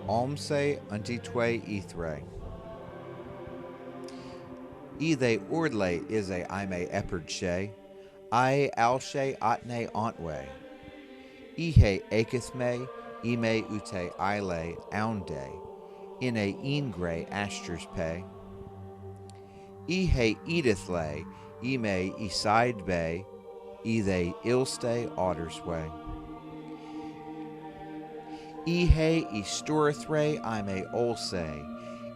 Almse antitwe ithre. Ethe ordle is a ime eperdshe. I alshe atne antwe. Ihe akithme, ime ute ile aunde. In a ingre asters pay. Ihe edithle, ime eside bay. Ethe ilste otters way. Ihe estorithre ime olse.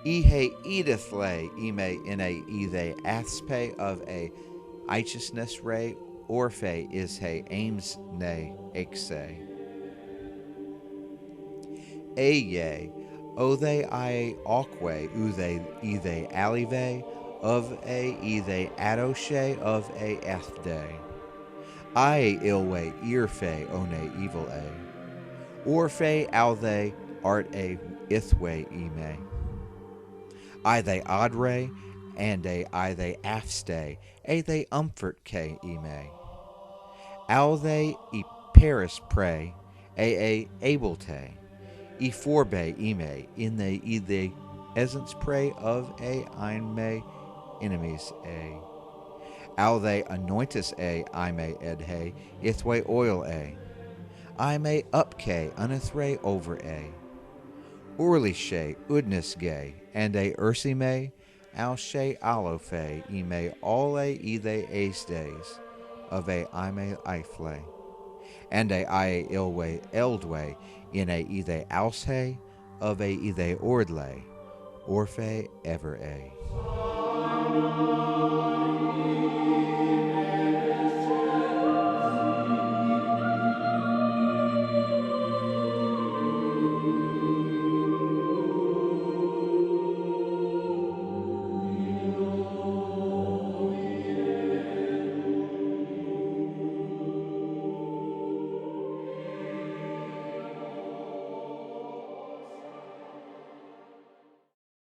Ihe edithle ime in a ethe athspe of a righteousness ray orphe is he aims ne exe. Eye, othe I aquae uthe ethe alive of a ethe adoshe of a ethde. I ilwe earfe one evil a. Orphe althe art a ithwe ime. I they adre, and I they afste, they umfort ke ime. Althe e paris pray, able te, e forbe ime, in the essence pray of a ein me enemies a. Althe anointus a ime edhe, ithwe oil a. I may upke unithre over a. Orlishe udnis gay, and a ursime, alshe alofe, ime alle ethe ace days, of a ime ifle, and a I ilwe eldwe, in a ethe alshe, of a ethe ordle, orphe ever a.